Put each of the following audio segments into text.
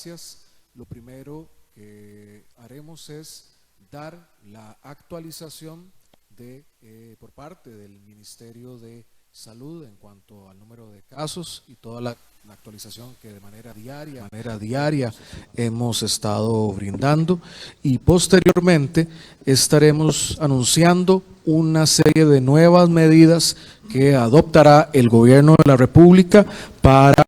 gracias. Lo primero que haremos es dar la actualización por parte del Ministerio de Salud en cuanto al número de casos y toda la actualización que de manera diaria hemos estado brindando, y posteriormente estaremos anunciando una serie de nuevas medidas que adoptará el Gobierno de la República para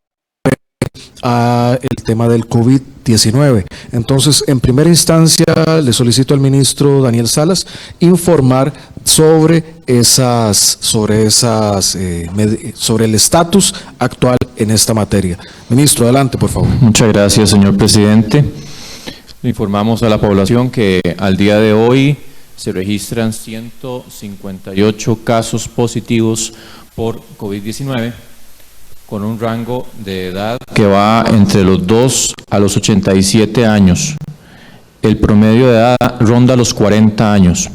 el tema del COVID-19. Entonces, en primera instancia, le solicito al ministro Daniel Salas informar sobre el estatus actual en esta materia. Ministro, adelante, por favor. Muchas gracias, señor presidente. Le informamos a la población que al día de hoy se registran 158 casos positivos por COVID-19, con un rango de edad que va entre los 2 a los 87 años. El promedio de edad ronda los 40 años.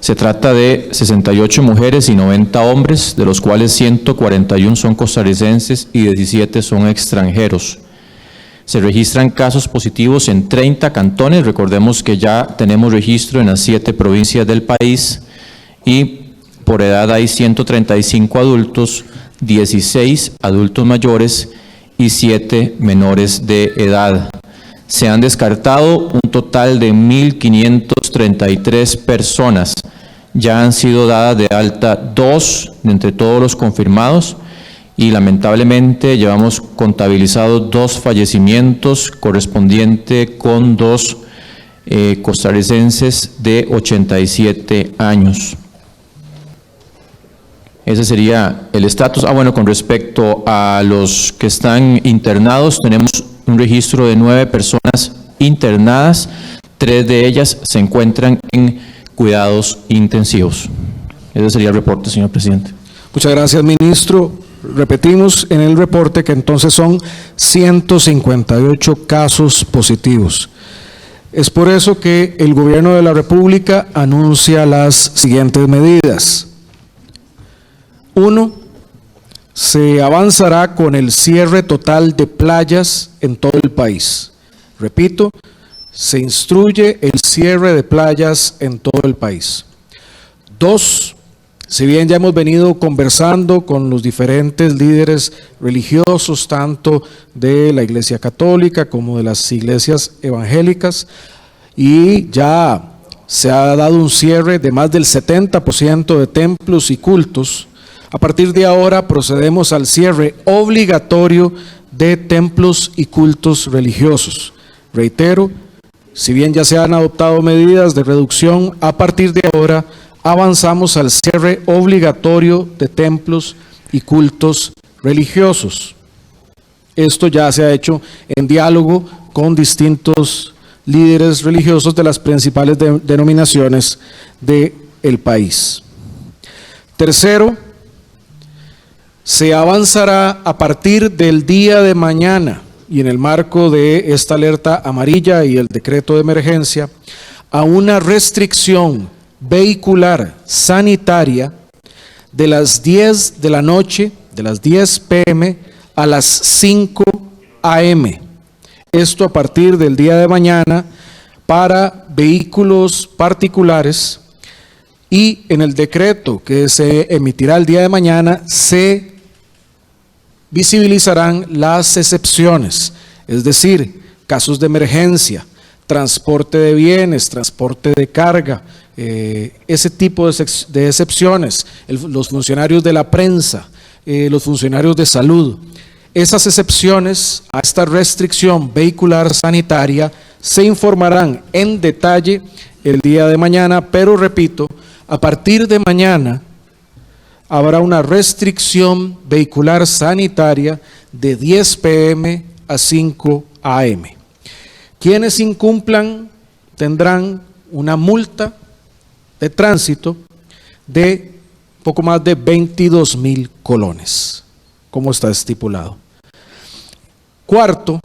Se trata de 68 mujeres y 90 hombres, de los cuales 141 son costarricenses y 17 son extranjeros. Se registran casos positivos en 30 cantones, recordemos que ya tenemos registro en las 7 provincias del país, y por edad hay 135 adultos, 16 adultos mayores y 7 menores de edad. Se han descartado un total de 1.533 personas. Ya han sido dadas de alta 2 de entre todos los confirmados, y lamentablemente llevamos contabilizados 2 fallecimientos correspondiente con 2 costarricenses de 87 años. Ese sería el estatus. Bueno, con respecto a los que están internados, tenemos un registro de 9 personas internadas, 3 de ellas se encuentran en cuidados intensivos. Ese sería el reporte, señor presidente. Muchas gracias, ministro. Repetimos en el reporte que entonces son 158 casos positivos. Es por eso que el Gobierno de la República anuncia las siguientes medidas. 1. Se avanzará con el cierre total de playas en todo el país. Repito, se instruye el cierre de playas en todo el país. 2. Si bien ya hemos venido conversando con los diferentes líderes religiosos, tanto de la Iglesia Católica como de las iglesias evangélicas, y ya se ha dado un cierre de más del 70% de templos y cultos, a partir de ahora procedemos al cierre obligatorio de templos y cultos religiosos. Reitero, si bien ya se han adoptado medidas de reducción, a partir de ahora avanzamos al cierre obligatorio de templos y cultos religiosos. Esto ya se ha hecho en diálogo con distintos líderes religiosos de las principales denominaciones del país. Tercero, se avanzará a partir del día de mañana, y en el marco de esta alerta amarilla y el decreto de emergencia, a una restricción vehicular sanitaria de las 10 de la noche, de las 10 p.m. a las 5 a.m. Esto a partir del día de mañana para vehículos particulares, y en el decreto que se emitirá el día de mañana se visibilizarán las excepciones, es decir, casos de emergencia, transporte de bienes, transporte de carga, ese tipo de excepciones, los funcionarios de la prensa, los funcionarios de salud. Esas excepciones a esta restricción vehicular sanitaria se informarán en detalle el día de mañana, pero repito, a partir de mañana habrá una restricción vehicular sanitaria de 10 p.m. a 5 a.m. Quienes incumplan tendrán una multa de tránsito de poco más de 22,000 colones, como está estipulado. Cuarto,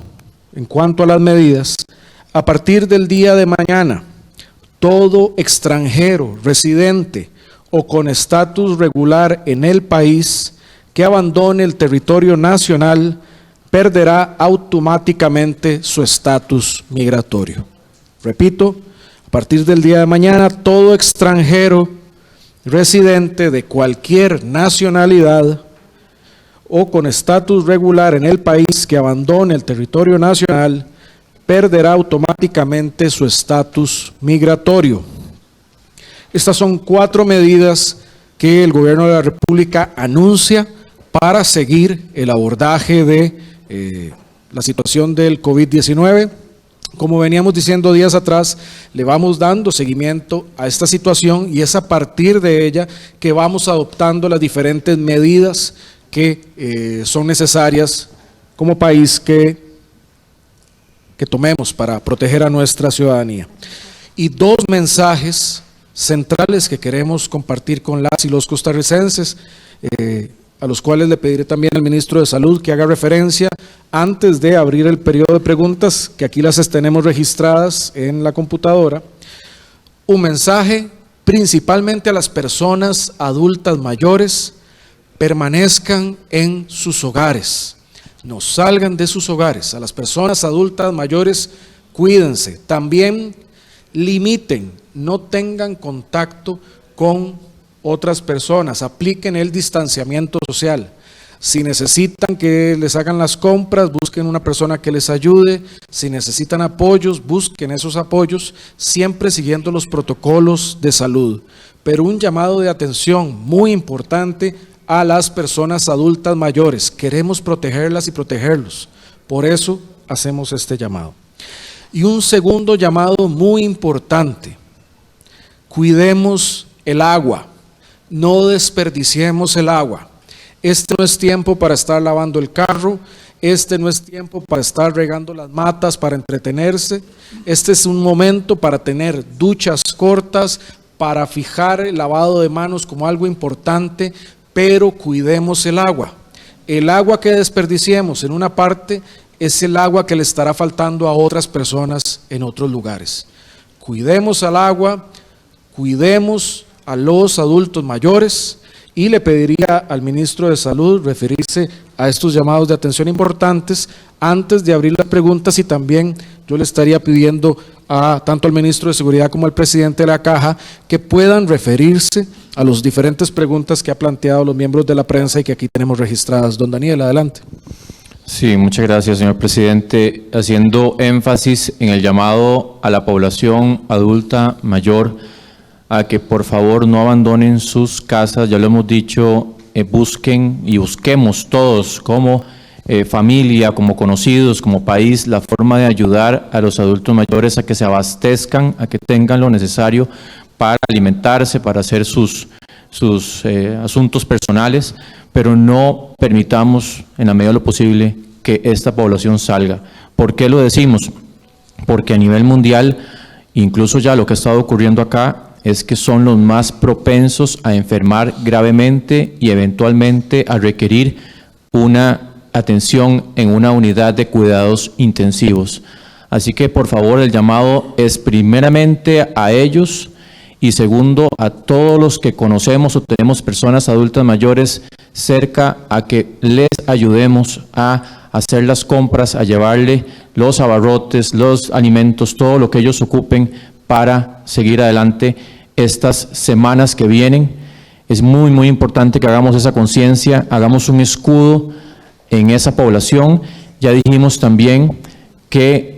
en cuanto a las medidas, a partir del día de mañana, todo extranjero residente o con estatus regular en el país que abandone el territorio nacional perderá automáticamente su estatus migratorio. Repito, a partir del día de mañana, todo extranjero residente de cualquier nacionalidad o con estatus regular en el país que abandone el territorio nacional perderá automáticamente su estatus migratorio. Estas son 4 medidas que el Gobierno de la República anuncia para seguir el abordaje de la situación del COVID-19. Como veníamos diciendo días atrás, le vamos dando seguimiento a esta situación y es a partir de ella que vamos adoptando las diferentes medidas que son necesarias como país que tomemos para proteger a nuestra ciudadanía. Y 2 mensajes centrales que queremos compartir con las y los costarricenses, a los cuales le pediré también al ministro de Salud que haga referencia antes de abrir el periodo de preguntas, que aquí las tenemos registradas en la computadora. Un mensaje principalmente a las personas adultas mayores: permanezcan en sus hogares, no salgan de sus hogares. A las personas adultas mayores, cuídense. También limiten, no tengan contacto con otras personas, apliquen el distanciamiento social. Si necesitan que les hagan las compras, busquen una persona que les ayude. Si necesitan apoyos, busquen esos apoyos, siempre siguiendo los protocolos de salud. Pero un llamado de atención muy importante a las personas adultas mayores. Queremos protegerlas y protegerlos. Por eso hacemos este llamado. Y un segundo llamado muy importante: cuidemos el agua. No desperdiciemos el agua. Este no es tiempo para estar lavando el carro, este no es tiempo para estar regando las matas, para entretenerse. Este es un momento para tener duchas cortas, para fijar el lavado de manos como algo importante, pero cuidemos el agua. El agua que desperdiciemos en una parte es el agua que le estará faltando a otras personas en otros lugares. Cuidemos al agua, cuidemos a los adultos mayores, y le pediría al ministro de Salud referirse a estos llamados de atención importantes antes de abrir las preguntas, y también yo le estaría pidiendo tanto al ministro de Seguridad como al presidente de la Caja que puedan referirse a las diferentes preguntas que ha planteado los miembros de la prensa y que aquí tenemos registradas. Don Daniel, adelante. Sí, muchas gracias, señor presidente. Haciendo énfasis en el llamado a la población adulta mayor a que por favor no abandonen sus casas. Ya lo hemos dicho, busquen y busquemos todos como familia, como conocidos, como país, la forma de ayudar a los adultos mayores a que se abastezcan, a que tengan lo necesario para alimentarse, para hacer sus asuntos personales, pero no permitamos en la medida de lo posible que esta población salga. ¿Por qué lo decimos? Porque a nivel mundial, incluso ya lo que ha estado ocurriendo acá, es que son los más propensos a enfermar gravemente y eventualmente a requerir una atención en una unidad de cuidados intensivos. Así que por favor el llamado es primeramente a ellos y segundo a todos los que conocemos o tenemos personas adultas mayores cerca, a que les ayudemos a hacer las compras, a llevarle los abarrotes, los alimentos, todo lo que ellos ocupen para seguir adelante estas semanas que vienen. Es muy, muy importante que hagamos esa conciencia, hagamos un escudo en esa población. Ya dijimos también que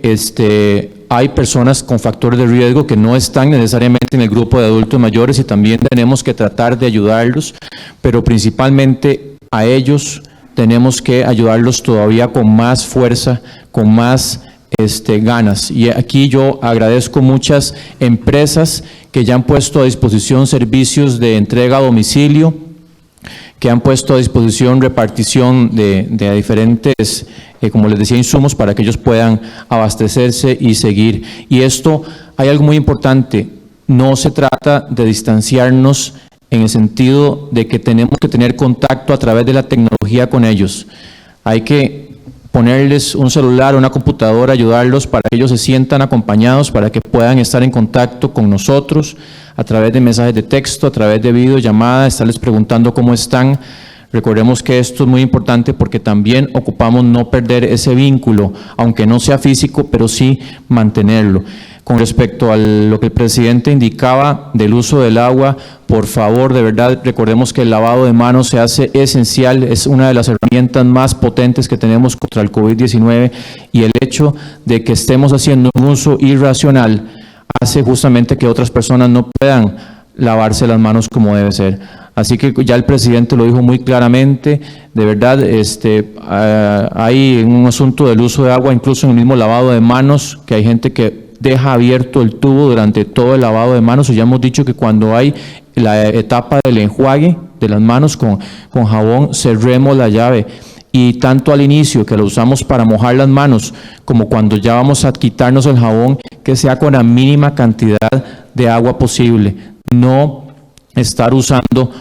hay personas con factores de riesgo que no están necesariamente en el grupo de adultos mayores y también tenemos que tratar de ayudarlos, pero principalmente a ellos tenemos que ayudarlos todavía con más fuerza, con más ganas. Y aquí yo agradezco muchas empresas que ya han puesto a disposición servicios de entrega a domicilio, que han puesto a disposición repartición de diferentes, como les decía, insumos para que ellos puedan abastecerse y seguir. Y esto, hay algo muy importante, no se trata de distanciarnos en el sentido de que tenemos que tener contacto a través de la tecnología con ellos. Hay que ponerles un celular, una computadora, ayudarlos para que ellos se sientan acompañados, para que puedan estar en contacto con nosotros a través de mensajes de texto, a través de videollamadas, estarles preguntando cómo están. Recordemos que esto es muy importante porque también ocupamos no perder ese vínculo, aunque no sea físico, pero sí mantenerlo. Con respecto a lo que el presidente indicaba del uso del agua, por favor, de verdad, recordemos que el lavado de manos se hace esencial, es una de las herramientas más potentes que tenemos contra el COVID-19 y el hecho de que estemos haciendo un uso irracional hace justamente que otras personas no puedan lavarse las manos como debe ser. Así que ya el presidente lo dijo muy claramente, de verdad, hay un asunto del uso de agua, incluso en el mismo lavado de manos, que hay gente que deja abierto el tubo durante todo el lavado de manos, o ya hemos dicho que cuando hay la etapa del enjuague de las manos con jabón, cerremos la llave. Y tanto al inicio, que lo usamos para mojar las manos, como cuando ya vamos a quitarnos el jabón, que sea con la mínima cantidad de agua posible. No estar usando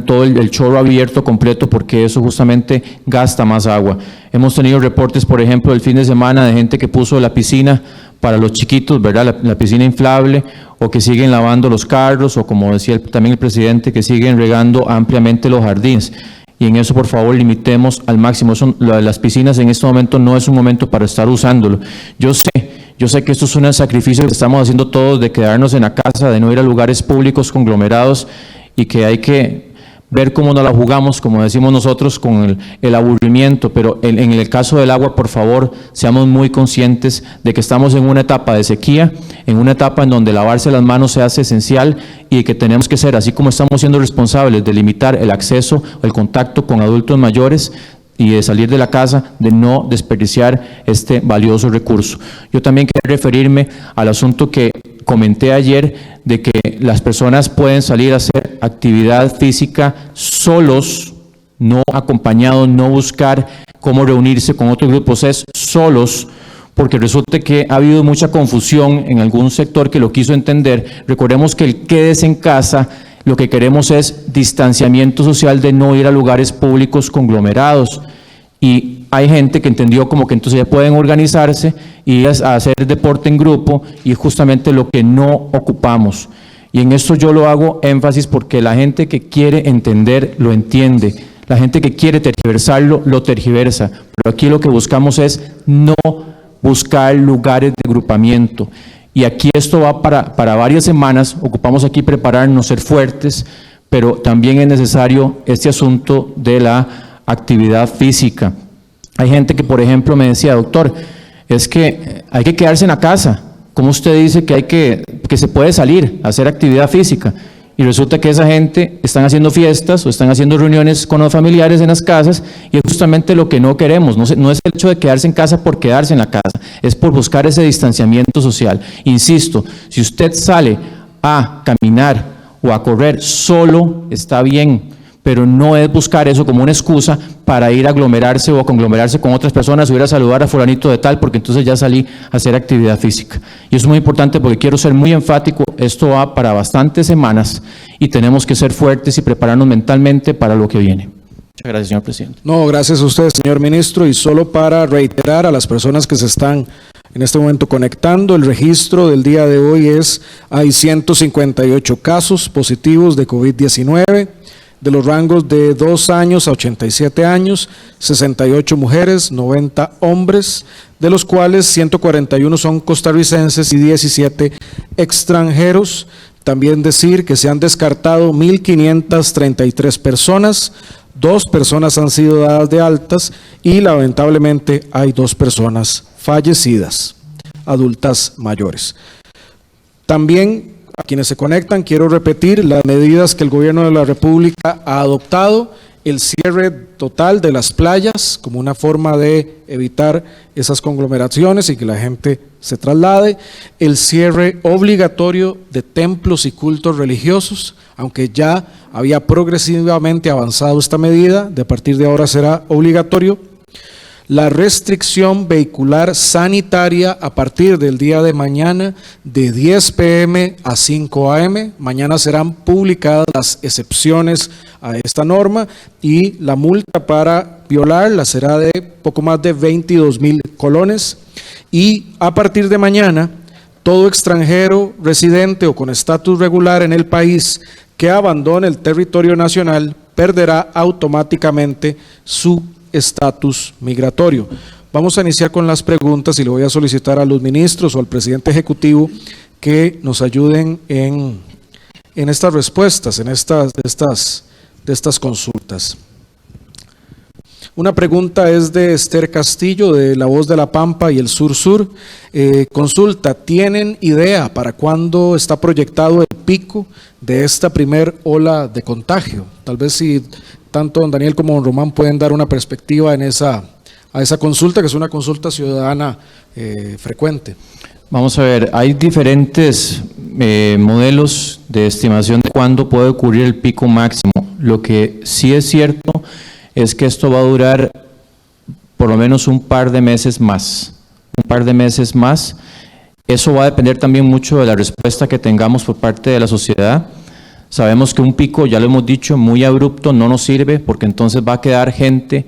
todo el chorro abierto completo, porque eso justamente gasta más agua. Hemos tenido reportes, por ejemplo, el fin de semana de gente que puso la piscina para los chiquitos, ¿verdad? La piscina inflable, o que siguen lavando los carros, o como decía también el presidente, que siguen regando ampliamente los jardines. Y en eso, por favor, limitemos al máximo. Lo de las piscinas en este momento no es un momento para estar usándolo. Yo sé que esto es un sacrificio que estamos haciendo todos, de quedarnos en la casa, de no ir a lugares públicos conglomerados, y que hay que ver cómo nos la jugamos, como decimos nosotros, con el aburrimiento, pero en el caso del agua, por favor, seamos muy conscientes de que estamos en una etapa de sequía, en una etapa en donde lavarse las manos se hace esencial y que tenemos que ser, así como estamos siendo responsables de limitar el acceso, el contacto con adultos mayores y de salir de la casa, de no desperdiciar este valioso recurso. Yo también quería referirme al asunto que comenté ayer, de que las personas pueden salir a hacer actividad física solos, no acompañados, no buscar cómo reunirse con otros grupos, es solos, porque resulta que ha habido mucha confusión en algún sector que lo quiso entender. Recordemos que el quédese en casa, lo que queremos es distanciamiento social, de no ir a lugares públicos conglomerados. Y hay gente que entendió como que entonces ya pueden organizarse y a hacer deporte en grupo, y justamente lo que no ocupamos. Y en esto yo lo hago énfasis porque la gente que quiere entender lo entiende, la gente que quiere tergiversarlo lo tergiversa, pero aquí lo que buscamos es no buscar lugares de agrupamiento. Y aquí esto va para varias semanas, ocupamos aquí prepararnos, ser fuertes, pero también es necesario este asunto de la actividad física. Hay gente que, por ejemplo, me decía, doctor, es que hay que quedarse en la casa. ¿Cómo usted dice que se puede salir a hacer actividad física? Y resulta que esa gente están haciendo fiestas o están haciendo reuniones con los familiares en las casas, y es justamente lo que no queremos. No es el hecho de quedarse en casa por quedarse en la casa, es por buscar ese distanciamiento social. Insisto, si usted sale a caminar o a correr solo, está bien, pero no es buscar eso como una excusa para ir a aglomerarse o a conglomerarse con otras personas o ir a saludar a fulanito de tal, porque entonces ya salí a hacer actividad física. Y eso es muy importante porque quiero ser muy enfático, esto va para bastantes semanas y tenemos que ser fuertes y prepararnos mentalmente para lo que viene. Muchas gracias, señor presidente. No, gracias a usted, señor ministro, y solo para reiterar a las personas que se están en este momento conectando, el registro del día de hoy hay 158 casos positivos de COVID-19, de los rangos de 2 años a 87 años, 68 mujeres, 90 hombres, de los cuales 141 son costarricenses y 17 extranjeros. También decir que se han descartado 1.533 personas, 2 personas han sido dadas de altas y lamentablemente hay 2 personas fallecidas, adultas mayores. También a quienes se conectan, quiero repetir las medidas que el Gobierno de la República ha adoptado: el cierre total de las playas como una forma de evitar esas conglomeraciones y que la gente se traslade, el cierre obligatorio de templos y cultos religiosos, aunque ya había progresivamente avanzado esta medida, de a partir de ahora será obligatorio. La restricción vehicular sanitaria a partir del día de mañana de 10 p.m. a 5 a.m. Mañana serán publicadas las excepciones a esta norma y la multa para violarla será de poco más de 22,000 colones. Y a partir de mañana, todo extranjero residente o con estatus regular en el país que abandone el territorio nacional perderá automáticamente su estatus migratorio. Vamos a iniciar con las preguntas y le voy a solicitar a los ministros o al presidente ejecutivo que nos ayuden en estas respuestas, en estas consultas. Una pregunta es de Esther Castillo, de La Voz de la Pampa y el Sur Sur. Consulta, ¿tienen idea para cuándo está proyectado el pico de esta primer ola de contagio? Tal vez si tanto don Daniel como don Román pueden dar una perspectiva a esa consulta, que es una consulta ciudadana frecuente. Vamos a ver, hay diferentes modelos de estimación de cuándo puede ocurrir el pico máximo. Lo que sí es cierto es que esto va a durar por lo menos un par de meses más. Eso va a depender también mucho de la respuesta que tengamos por parte de la sociedad. Sabemos que un pico, ya lo hemos dicho, muy abrupto no nos sirve, porque entonces va a quedar gente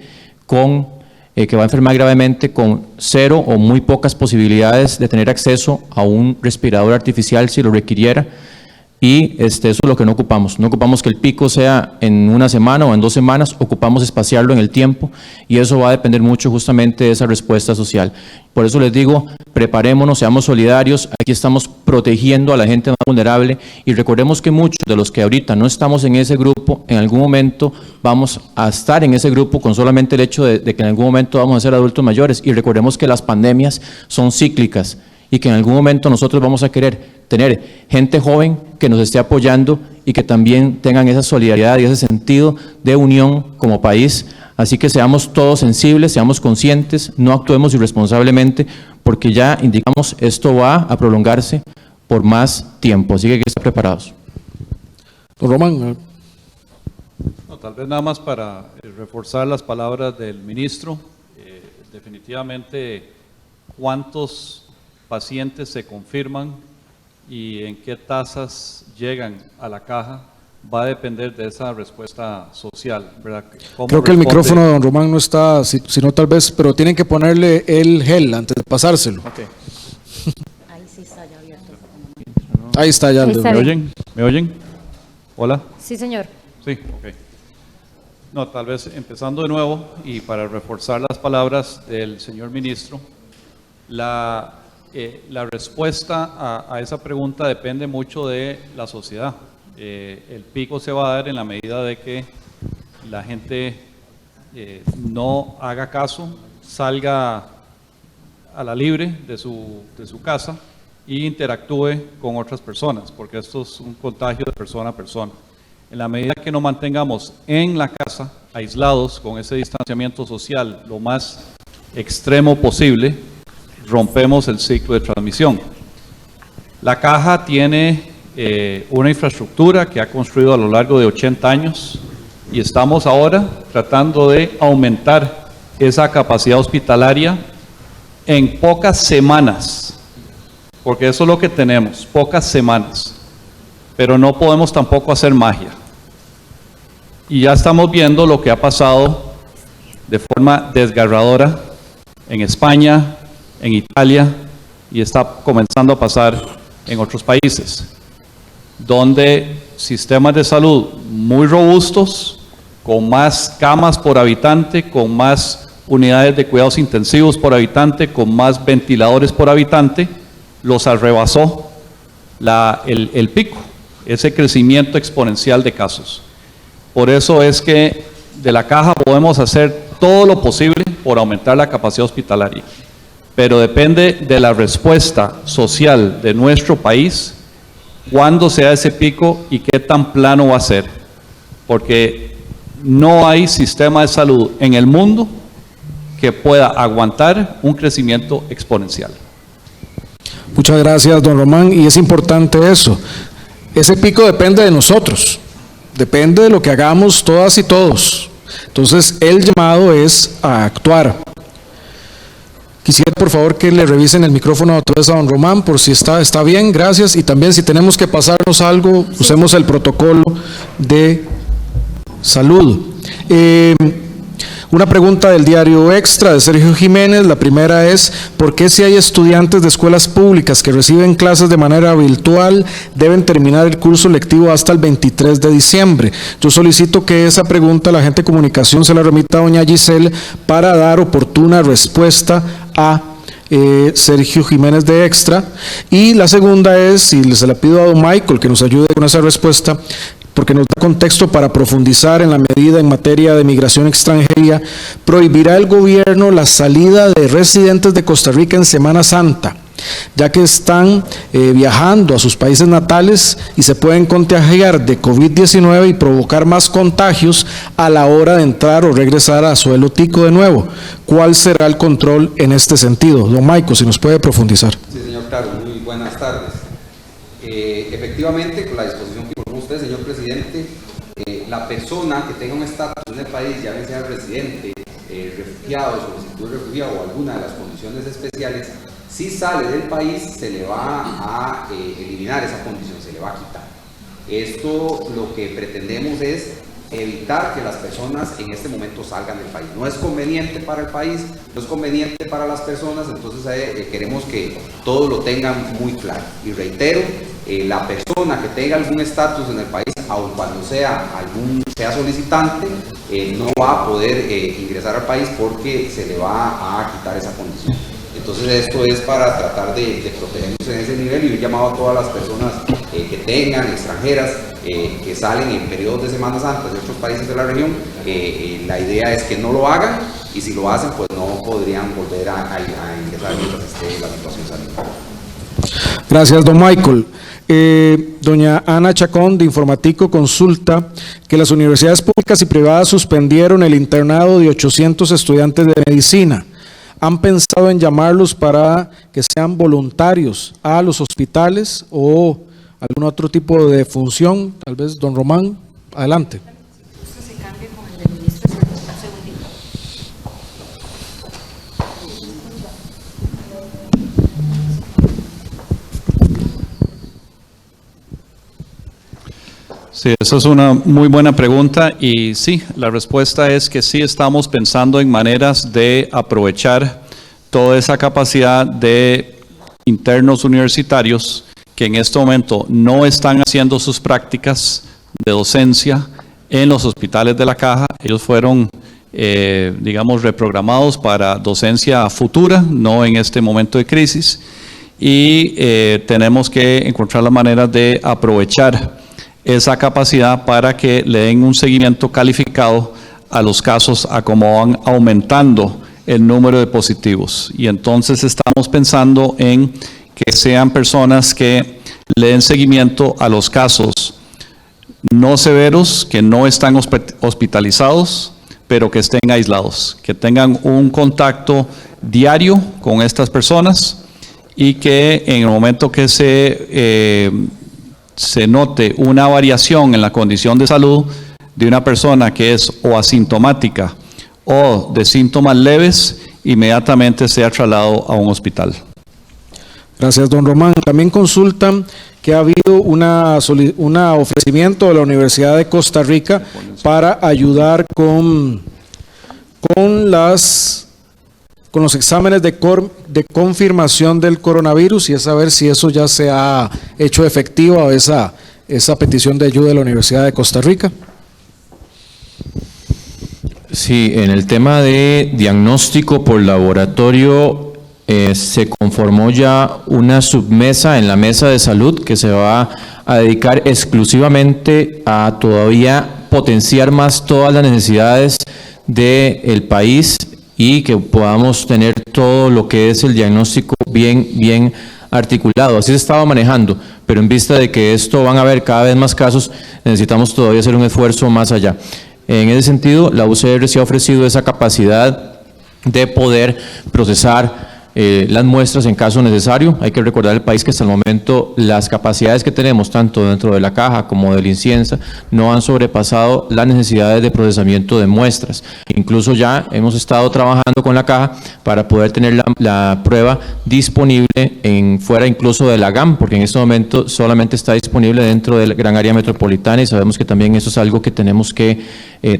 que va a enfermar gravemente con cero o muy pocas posibilidades de tener acceso a un respirador artificial si lo requiriera. Y eso es lo que no ocupamos. No ocupamos que el pico sea en una semana o en 2 semanas, ocupamos espaciarlo en el tiempo, y eso va a depender mucho justamente de esa respuesta social. Por eso les digo, preparémonos, seamos solidarios, aquí estamos protegiendo a la gente más vulnerable, y recordemos que muchos de los que ahorita no estamos en ese grupo, en algún momento vamos a estar en ese grupo con solamente el hecho de que en algún momento vamos a ser adultos mayores, y recordemos que las pandemias son cíclicas, y que en algún momento nosotros vamos a querer tener gente joven que nos esté apoyando y que también tengan esa solidaridad y ese sentido de unión como país. Así que seamos todos sensibles, seamos conscientes, no actuemos irresponsablemente, porque ya indicamos esto va a prolongarse por más tiempo, así que hay que estar preparados. Don Román. No, tal vez nada más para reforzar las palabras del ministro. Definitivamente, ¿cuántos pacientes se confirman y en qué tasas llegan a la caja? Va a depender de esa respuesta social, ¿verdad? Creo que el micrófono de don Román no está, sino tal vez, pero tienen que ponerle el gel antes de pasárselo. Okay. Ahí sí está ya abierto. Ahí está ya. Está ¿Me bien. oyen? ¿Me oyen? ¿Hola? Sí, señor. Sí, ok. No, tal vez empezando de nuevo y para reforzar las palabras del señor ministro, la respuesta a esa pregunta depende mucho de la sociedad. El pico se va a dar en la medida de que la gente no haga caso, salga a la libre de su casa e interactúe con otras personas, porque esto es un contagio de persona a persona. En la medida que nos mantengamos en la casa, aislados, con ese distanciamiento social lo más extremo posible, rompemos el ciclo de transmisión. La caja tiene una infraestructura que ha construido a lo largo de 80 años y estamos ahora tratando de aumentar esa capacidad hospitalaria en pocas semanas, porque eso es lo que tenemos, pocas semanas, pero no podemos tampoco hacer magia. Y ya estamos viendo lo que ha pasado de forma desgarradora en España, en Italia, y está comenzando a pasar en otros países, donde sistemas de salud muy robustos, con más camas por habitante, con más unidades de cuidados intensivos por habitante, con más ventiladores por habitante, los arrebasó el pico, ese crecimiento exponencial de casos. Por eso es que de la caja podemos hacer todo lo posible por aumentar la capacidad hospitalaria, pero depende de la respuesta social de nuestro país, cuándo sea ese pico y qué tan plano va a ser, porque no hay sistema de salud en el mundo que pueda aguantar un crecimiento exponencial. Muchas gracias, don Román, y es importante eso. Ese pico depende de nosotros, depende de lo que hagamos todas y todos. Entonces, el llamado es a actuar. Quisiera, por favor, que le revisen el micrófono otra vez a don Román, por si está bien, gracias. Y también, si tenemos que pasarnos algo, usemos el protocolo de salud. Una pregunta del diario Extra de Sergio Jiménez. La primera es: ¿por qué si hay estudiantes de escuelas públicas que reciben clases de manera virtual deben terminar el curso lectivo hasta el 23 de diciembre? Yo solicito que esa pregunta la agente de comunicación se la remita a doña Giselle para dar oportuna respuesta a Sergio Jiménez de Extra. Y la segunda es, y se la pido a don Michael que nos ayude con esa respuesta, porque nos da contexto para profundizar en la medida en materia de migración extranjera. ¿Prohibirá el gobierno la salida de residentes de Costa Rica en Semana Santa, ya que están viajando a sus países natales y se pueden contagiar de COVID-19 y provocar más contagios a la hora de entrar o regresar a suelo tico de nuevo? ¿Cuál será el control en este sentido? Don Maico, si nos puede profundizar. Sí, señor Caro, muy buenas tardes. Efectivamente, con la disposición que informó usted, señor presidente, la persona que tenga un estatus en el país, ya sea residente, refugiado, solicitud de refugio o alguna de las condiciones especiales, si sale del país se le va a eliminar esa condición, se le va a quitar. Esto lo que pretendemos es evitar que las personas en este momento salgan del país. No es conveniente para el país, no es conveniente para las personas, entonces queremos que todos lo tengan muy claro. Y reitero, la persona que tenga algún estatus en el país, aun cuando sea solicitante, no va a poder ingresar al país porque se le va a quitar esa condición. Entonces esto es para tratar de protegernos en ese nivel, y un llamado a todas las personas que tengan extranjeras que salen en periodos de Semana Santa de otros países de la región. La idea es que no lo hagan, y si lo hacen pues no podrían volver a ingresar mientras esté la situación sanitaria. Gracias, don Michael. Doña Ana Chacón de Informatico consulta que las universidades públicas y privadas suspendieron el internado de 800 estudiantes de medicina. ¿Han pensado en llamarlos para que sean voluntarios a los hospitales o algún otro tipo de función? Tal vez, don Román, adelante. Sí, esa es una muy buena pregunta, y sí, la respuesta es que sí estamos pensando en maneras de aprovechar toda esa capacidad de internos universitarios que en este momento no están haciendo sus prácticas de docencia en los hospitales de la Caja. Ellos fueron, digamos, reprogramados para docencia futura, no en este momento de crisis, y tenemos que encontrar la manera de aprovechar esa capacidad para que le den un seguimiento calificado a los casos a cómo van aumentando el número de positivos. Y entonces estamos pensando en que sean personas que le den seguimiento a los casos no severos, que no están hospitalizados, pero que estén aislados, que tengan un contacto diario con estas personas, y que en el momento que se note una variación en la condición de salud de una persona que es o asintomática o de síntomas leves, inmediatamente sea trasladado a un hospital. Gracias, don Román. También consultan que ha habido un ofrecimiento de la Universidad de Costa Rica para ayudar con los exámenes de confirmación del coronavirus, y es saber si eso ya se ha hecho efectiva, esa petición de ayuda de la Universidad de Costa Rica. Sí, en el tema de diagnóstico por laboratorio se conformó ya una submesa en la mesa de salud que se va a dedicar exclusivamente a todavía potenciar más todas las necesidades del país, y que podamos tener todo lo que es el diagnóstico bien articulado. Así se estaba manejando, pero en vista de que esto van a haber cada vez más casos, necesitamos todavía hacer un esfuerzo más allá. En ese sentido, la UCR se ha ofrecido esa capacidad de poder procesar las muestras en caso necesario. Hay que recordar al país que hasta el momento las capacidades que tenemos, tanto dentro de la caja como del INCIENSA, no han sobrepasado las necesidades de procesamiento de muestras. Incluso ya hemos estado trabajando con la caja para poder tener la prueba disponible fuera incluso de la GAM, porque en este momento solamente está disponible dentro de la gran área metropolitana, y sabemos que también eso es algo que tenemos que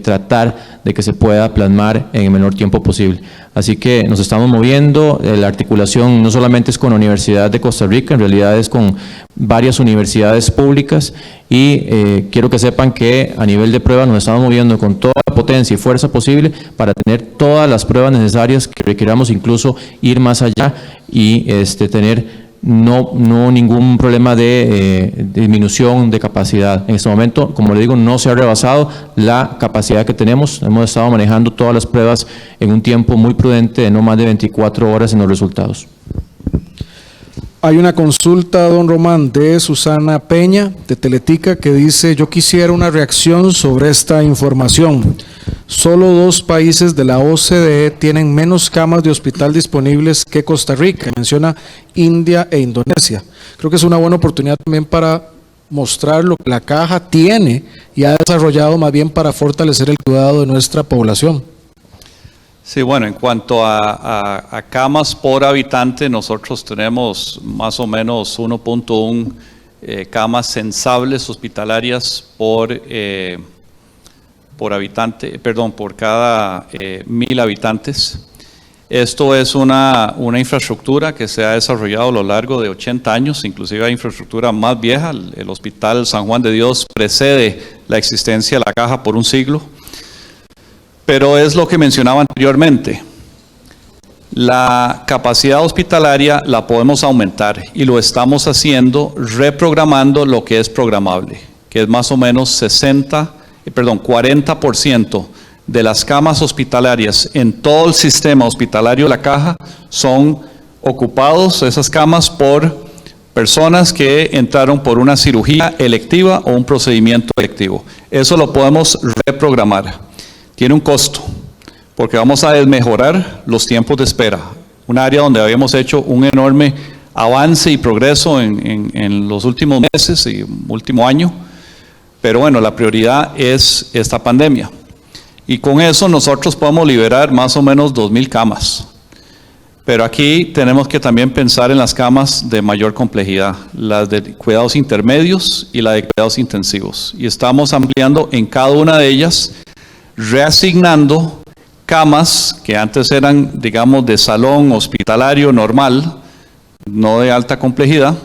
tratar de que se pueda plasmar en el menor tiempo posible. Así que nos estamos moviendo, la articulación no solamente es con la Universidad de Costa Rica, en realidad es con varias universidades públicas, y quiero que sepan que a nivel de pruebas nos estamos moviendo con toda la potencia y fuerza posible para tener todas las pruebas necesarias que requiramos, incluso ir más allá y tener no ningún problema de disminución de capacidad. En este momento, como le digo, no se ha rebasado la capacidad que tenemos. Hemos estado manejando todas las pruebas en un tiempo muy prudente de no más de 24 horas en los resultados. Hay una consulta, don Román, de Susana Peña, de Teletica, que dice: yo quisiera una reacción sobre esta información. Solo 2 países de la OCDE tienen menos camas de hospital disponibles que Costa Rica. Menciona India e Indonesia. Creo que es una buena oportunidad también para mostrar lo que la caja tiene y ha desarrollado más bien para fortalecer el cuidado de nuestra población. Sí, bueno, en cuanto a camas por habitante, nosotros tenemos más o menos 1.1 camas sensables hospitalarias por habitante, perdón, por cada 1000 habitantes. Esto es una infraestructura que se ha desarrollado a lo largo de 80 años, inclusive hay infraestructura más vieja. El Hospital San Juan de Dios precede la existencia de la caja por un siglo. Pero es lo que mencionaba anteriormente, la capacidad hospitalaria la podemos aumentar y lo estamos haciendo reprogramando lo que es programable, que es más o menos 40% de las camas hospitalarias en todo el sistema hospitalario de la caja son ocupados, esas camas, por personas que entraron por una cirugía electiva o un procedimiento electivo. Eso lo podemos reprogramar. Tiene un costo, porque vamos a desmejorar los tiempos de espera, un área donde habíamos hecho un enorme avance y progreso en los últimos meses y último año, pero bueno, la prioridad es esta pandemia. Y con eso nosotros podemos liberar más o menos 2.000 camas. Pero aquí tenemos que también pensar en las camas de mayor complejidad, las de cuidados intermedios y la de cuidados intensivos. Y estamos ampliando en cada una de ellas, reasignando camas que antes eran, digamos, de salón hospitalario normal, no de alta complejidad,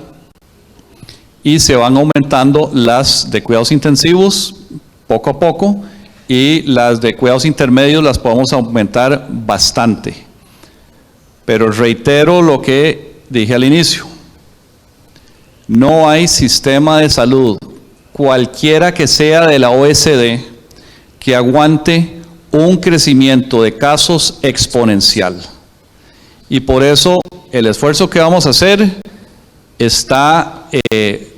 y se van aumentando las de cuidados intensivos poco a poco, y las de cuidados intermedios las podemos aumentar bastante. Pero reitero lo que dije al inicio, no hay sistema de salud, cualquiera que sea de la OECD, que aguante un crecimiento de casos exponencial. Y por eso el esfuerzo que vamos a hacer está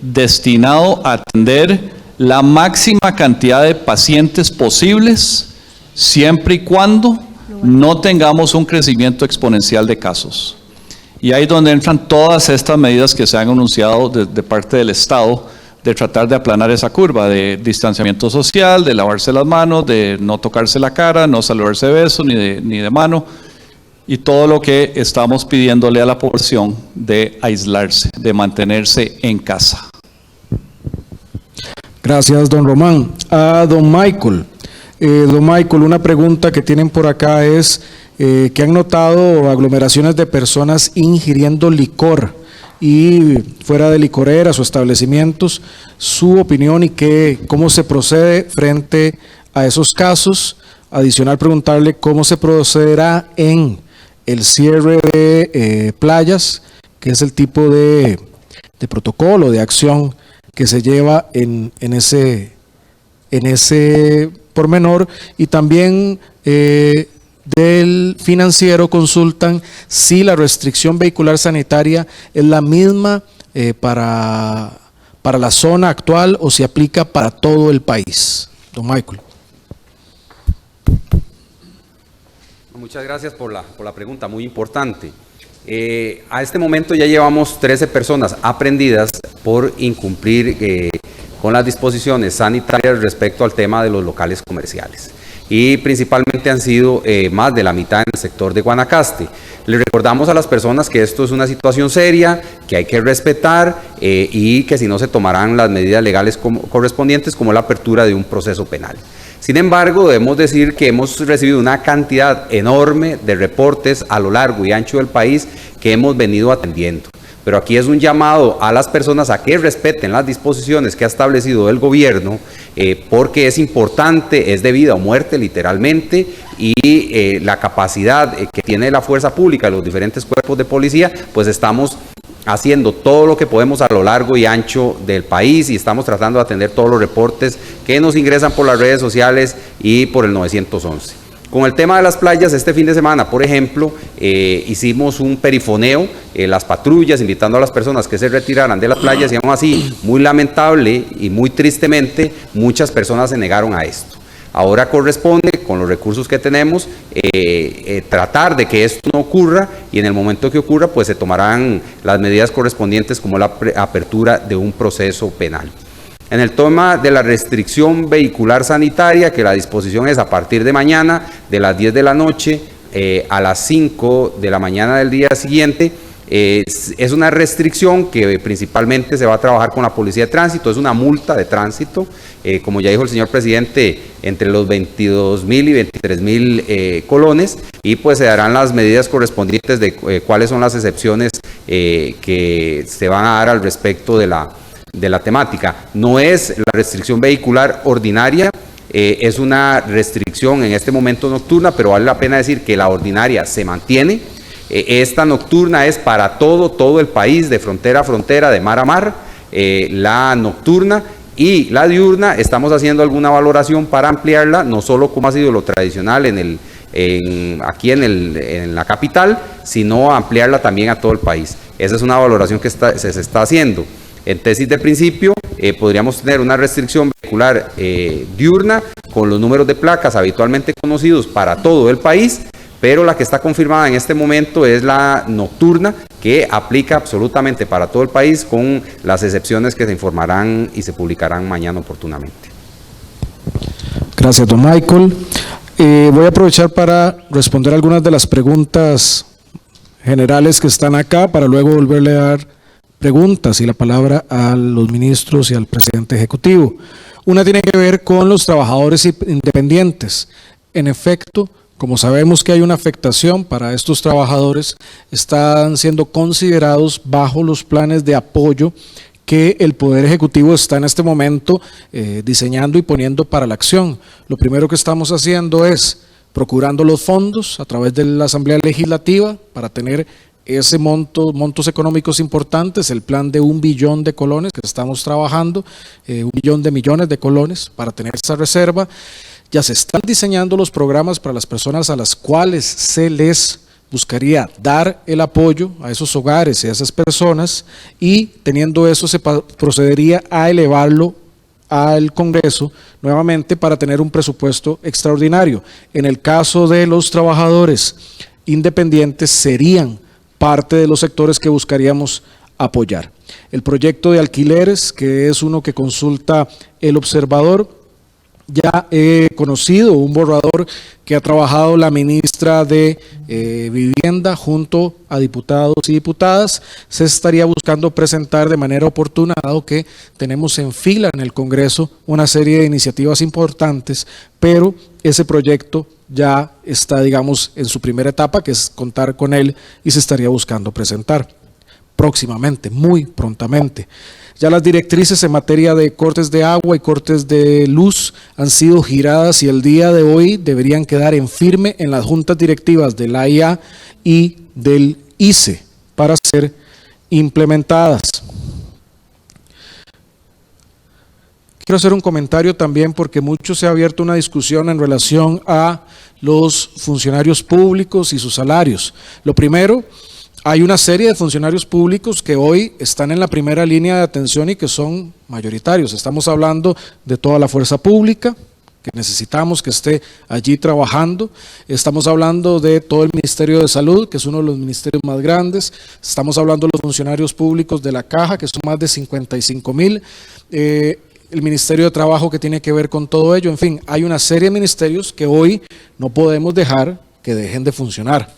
destinado a atender la máxima cantidad de pacientes posibles, siempre y cuando no tengamos un crecimiento exponencial de casos. Y ahí es donde entran todas estas medidas que se han anunciado de parte del Estado, de tratar de aplanar esa curva de distanciamiento social, de lavarse las manos, de no tocarse la cara, no saludarse de beso ni de mano, y todo lo que estamos pidiéndole a la población de aislarse, de mantenerse en casa. Gracias, don Román. A don Michael. Don Michael, una pregunta que tienen por acá es que han notado aglomeraciones de personas ingiriendo licor y fuera de licoreras o establecimientos, su opinión y cómo se procede frente a esos casos. Adicional, preguntarle cómo se procederá en el cierre de playas, que es el tipo de protocolo, de acción que se lleva en ese pormenor, y también del financiero consultan si la restricción vehicular sanitaria es la misma para la zona actual o si aplica para todo el país. Don Michael. Muchas gracias por la pregunta, muy importante. A este momento ya llevamos 13 personas aprendidas por incumplir con las disposiciones sanitarias respecto al tema de los locales comerciales. Y principalmente han sido más de la mitad en el sector de Guanacaste. Le recordamos a las personas que esto es una situación seria, que hay que respetar y que si no se tomarán las medidas legales correspondientes, como la apertura de un proceso penal. Sin embargo, debemos decir que hemos recibido una cantidad enorme de reportes a lo largo y ancho del país que hemos venido atendiendo. Pero aquí es un llamado a las personas a que respeten las disposiciones que ha establecido el gobierno, porque es importante, es de vida o muerte literalmente, y la capacidad que tiene la fuerza pública, los diferentes cuerpos de policía, pues estamos haciendo todo lo que podemos a lo largo y ancho del país y estamos tratando de atender todos los reportes que nos ingresan por las redes sociales y por el 911. Con el tema de las playas, este fin de semana, por ejemplo, hicimos un perifoneo, las patrullas, invitando a las personas que se retiraran de las playas, y aún así, muy lamentable y muy tristemente, muchas personas se negaron a esto. Ahora corresponde, con los recursos que tenemos, tratar de que esto no ocurra, y en el momento que ocurra, pues se tomarán las medidas correspondientes, como la apertura de un proceso penal. En el tema de la restricción vehicular sanitaria, que la disposición es a partir de mañana, de las 10 de la noche a las 5 de la mañana del día siguiente, es una restricción que principalmente se va a trabajar con la Policía de Tránsito, es una multa de tránsito, como ya dijo el señor presidente, entre los 22.000 y 23.000 colones, y pues se darán las medidas correspondientes de cuáles son las excepciones que se van a dar al respecto de la temática. No es la restricción vehicular ordinaria, es una restricción en este momento nocturna, pero vale la pena decir que la ordinaria se mantiene. Esta nocturna es para todo el país, de frontera a frontera, de mar a mar, la nocturna, y la diurna estamos haciendo alguna valoración para ampliarla, no solo como ha sido lo tradicional aquí en la capital, sino ampliarla también a todo el país. Esa es una valoración que se está haciendo. En tesis de principio, podríamos tener una restricción vehicular diurna con los números de placas habitualmente conocidos para todo el país, pero la que está confirmada en este momento es la nocturna, que aplica absolutamente para todo el país, con las excepciones que se informarán y se publicarán mañana oportunamente. Gracias, don Michael. Voy a aprovechar para responder algunas de las preguntas generales que están acá, para luego volverle a dar preguntas y la palabra a los ministros y al presidente ejecutivo. Una tiene que ver con los trabajadores independientes. En efecto, como sabemos que hay una afectación para estos trabajadores, están siendo considerados bajo los planes de apoyo que el Poder Ejecutivo está en este momento diseñando y poniendo para la acción. Lo primero que estamos haciendo es procurando los fondos a través de la Asamblea Legislativa para tener ese montos económicos importantes, el plan de 1 billón de colones que estamos trabajando, 1 billón de millones de colones para tener esa reserva. Ya se están diseñando los programas para las personas a las cuales se les buscaría dar el apoyo a esos hogares y a esas personas, y teniendo eso se procedería a elevarlo al Congreso nuevamente para tener un presupuesto extraordinario. En el caso de los trabajadores independientes, serían parte de los sectores que buscaríamos apoyar. El proyecto de alquileres, que es uno que consulta el observador, ya he conocido un borrador que ha trabajado la ministra de Vivienda junto a diputados y diputadas. Se estaría buscando presentar de manera oportuna, dado que tenemos en fila en el Congreso una serie de iniciativas importantes, pero ese proyecto ya está, digamos, en su primera etapa, que es contar con él, y se estaría buscando presentar próximamente, muy prontamente. Ya las directrices en materia de cortes de agua y cortes de luz han sido giradas y el día de hoy deberían quedar en firme en las juntas directivas de la AIA y del ICE para ser implementadas. Quiero hacer un comentario también, porque mucho se ha abierto una discusión en relación a los funcionarios públicos y sus salarios. Lo primero, hay una serie de funcionarios públicos que hoy están en la primera línea de atención y que son mayoritarios. Estamos hablando de toda la fuerza pública, que necesitamos que esté allí trabajando. Estamos hablando de todo el Ministerio de Salud, que es uno de los ministerios más grandes. Estamos hablando de los funcionarios públicos de la Caja, que son más de 55,000. El Ministerio de Trabajo, que tiene que ver con todo ello. En fin, hay una serie de ministerios que hoy no podemos dejar que dejen de funcionar.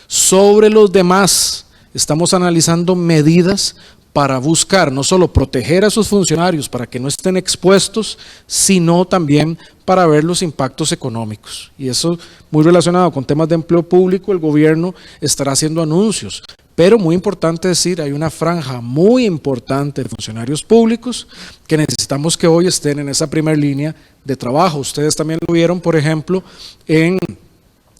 Sobre los demás, estamos analizando medidas para buscar no solo proteger a sus funcionarios para que no estén expuestos, sino también para ver los impactos económicos. Y eso muy relacionado con temas de empleo público, el gobierno estará haciendo anuncios. Pero muy importante decir, hay una franja muy importante de funcionarios públicos que necesitamos que hoy estén en esa primera línea de trabajo. Ustedes también lo vieron, por ejemplo, en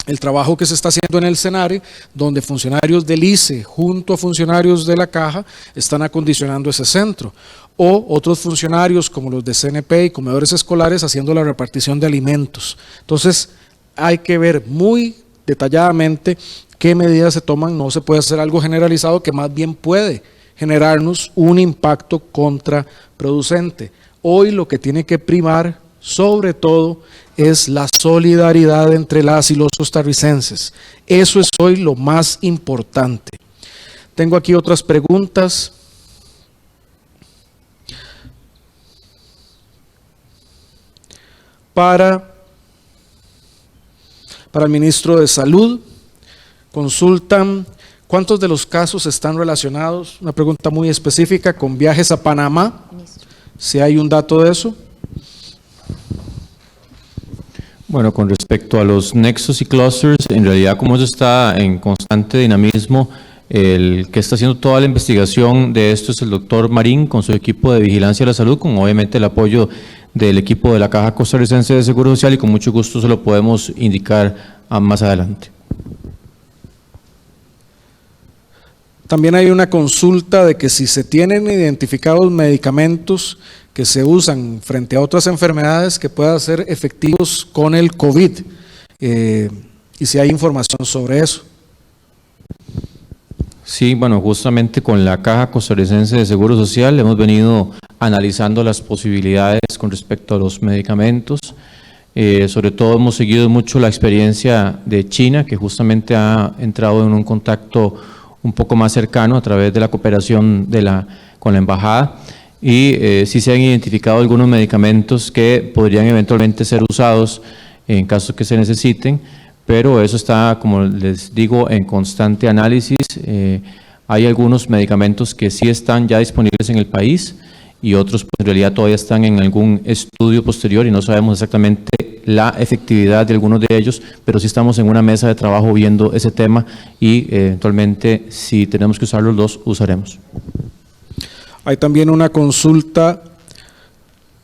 el trabajo que se está haciendo en el SENARE, donde funcionarios del ICE junto a funcionarios de la Caja están acondicionando ese centro, o otros funcionarios como los de CNP y comedores escolares haciendo la repartición de alimentos. Entonces hay que ver muy detalladamente qué medidas se toman. No se puede hacer algo generalizado que más bien puede generarnos un impacto contraproducente. Hoy lo que tiene que primar sobre todo es la solidaridad entre las y los costarricenses. Eso es hoy lo más importante. Tengo aquí otras preguntas. Para el ministro de Salud, consultan cuántos de los casos están relacionados, una pregunta muy específica, con viajes a Panamá, si hay un dato de eso. Bueno, con respecto a los nexos y clusters, en realidad como eso está en constante dinamismo, el que está haciendo toda la investigación de esto es el doctor Marín con su equipo de vigilancia de la salud, con obviamente el apoyo del equipo de la Caja Costarricense de Seguro Social, y con mucho gusto se lo podemos indicar más adelante. También hay una consulta de que si se tienen identificados medicamentos que se usan frente a otras enfermedades que puedan ser efectivos con el COVID, y si hay información sobre eso. Sí, bueno, justamente con la Caja Costarricense de Seguro Social hemos venido analizando las posibilidades con respecto a los medicamentos. Sobre todo hemos seguido mucho la experiencia de China, que justamente ha entrado en un contacto un poco más cercano a través de la cooperación con la embajada, y sí se han identificado algunos medicamentos que podrían eventualmente ser usados en caso que se necesiten, pero eso está, como les digo, en constante análisis. Hay algunos medicamentos que sí están ya disponibles en el país y otros pues, en realidad todavía están en algún estudio posterior y no sabemos exactamente la efectividad de algunos de ellos, pero sí estamos en una mesa de trabajo viendo ese tema y eventualmente si tenemos que usarlos, los usaremos. Hay también una consulta